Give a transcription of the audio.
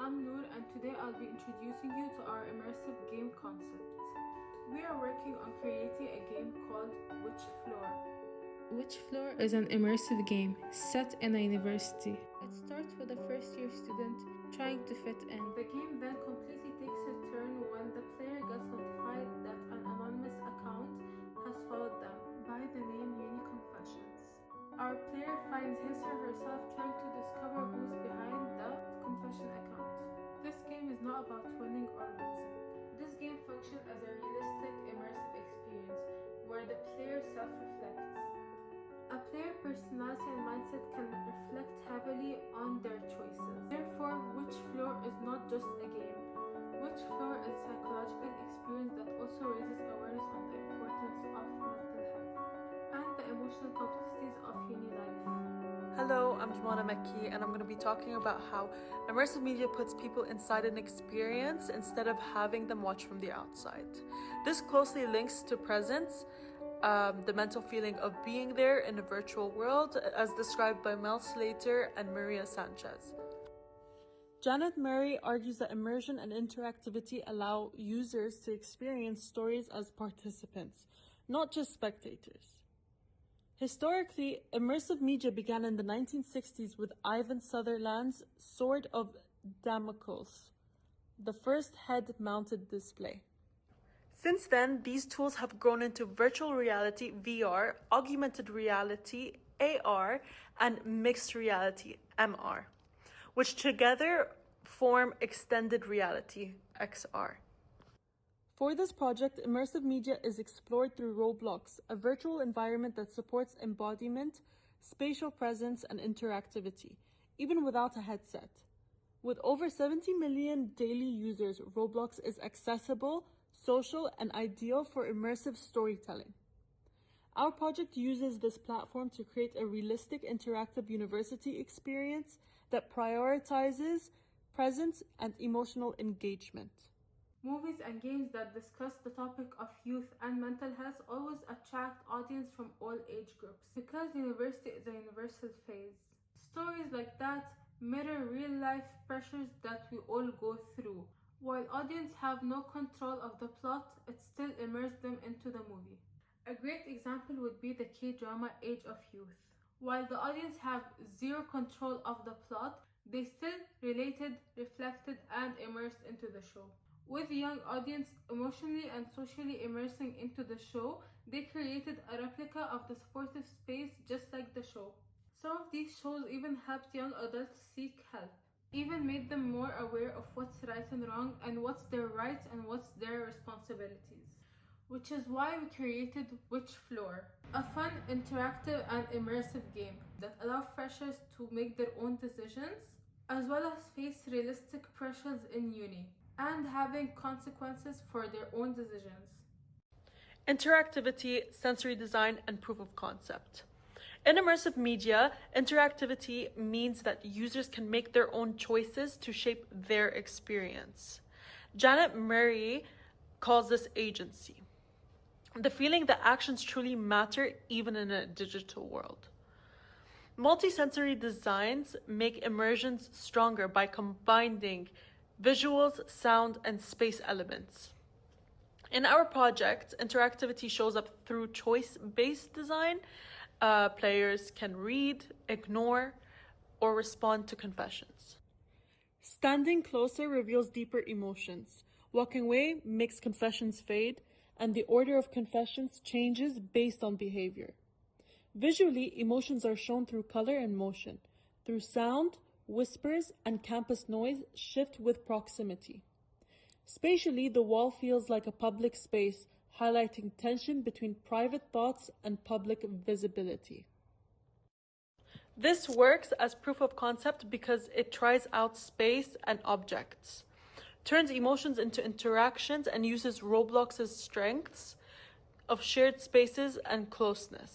I'm Noor, and today I'll be introducing you to our immersive game concept. We are working on creating a game called Which Floor? Which Floor is an immersive game set in a university. It starts with a first-year student trying to fit in. The game then completely takes a turn when the player gets notified that an anonymous account has followed them by the name Uni Confessions. Our player finds his or herself trying to discover who's behind the confession account. This game is not about winning or losing. This game functions as a realistic, immersive experience where the player self-reflects. A player personality and mindset can reflect heavily on their choices. Therefore, Which Floor is not just a game. Which Floor is a psychological experience that also raises awareness on the importance of mental health and the emotional complexities of uni life. Hello, I'm Jumana Mekki, and I'm going to be talking about how immersive media puts people inside an experience instead of having them watch from the outside. This closely links to presence, the mental feeling of being there in a virtual world, as described by Mel Slater and Maria Sanchez. Janet Murray argues that immersion and interactivity allow users to experience stories as participants, not just spectators. Historically, immersive media began in the 1960s with Ivan Sutherland's Sword of Damocles, the first head-mounted display. Since then, these tools have grown into virtual reality, VR, augmented reality, AR, and mixed reality, MR, which together form extended reality, XR. For this project, immersive media is explored through Roblox, a virtual environment that supports embodiment, spatial presence, and interactivity, even without a headset. With over 70 million daily users, Roblox is accessible, social, and ideal for immersive storytelling. Our project uses this platform to create a realistic interactive university experience that prioritizes presence and emotional engagement. Movies and games that discuss the topic of youth and mental health always attract audience from all age groups because university is a universal phase. Stories like that mirror real-life pressures that we all go through. While audience have no control of the plot, it still immerses them into the movie. A great example would be the K-drama Age of Youth. While the audience have zero control of the plot, they still related, reflected, and immersed into the show. With the young audience emotionally and socially immersing into the show, they created a replica of the supportive space just like the show. Some of these shows even helped young adults seek help, even made them more aware of what's right and wrong and what's their rights and what's their responsibilities. Which is why we created Which Floor, a fun, interactive, and immersive game that allows freshers to make their own decisions, as well as face realistic pressures in uni and having consequences for their own decisions. Interactivity, sensory design, and proof of concept. In immersive media, interactivity means that users can make their own choices to shape their experience. Janet Murray calls this agency, the feeling that actions truly matter even in a digital world. Multisensory designs make immersions stronger by combining visuals, sound, and space elements. In our project, interactivity shows up through choice-based design. Players can read, ignore, or respond to confessions. Standing closer reveals deeper emotions. Walking away makes confessions fade, and the order of confessions changes based on behavior. Visually, emotions are shown through color and motion. Through sound, whispers and campus noise shift with proximity. Spatially, the wall feels like a public space, highlighting tension between private thoughts and public visibility. This works as proof of concept because it tries out space and objects, turns emotions into interactions, and uses Roblox's strengths of shared spaces and closeness.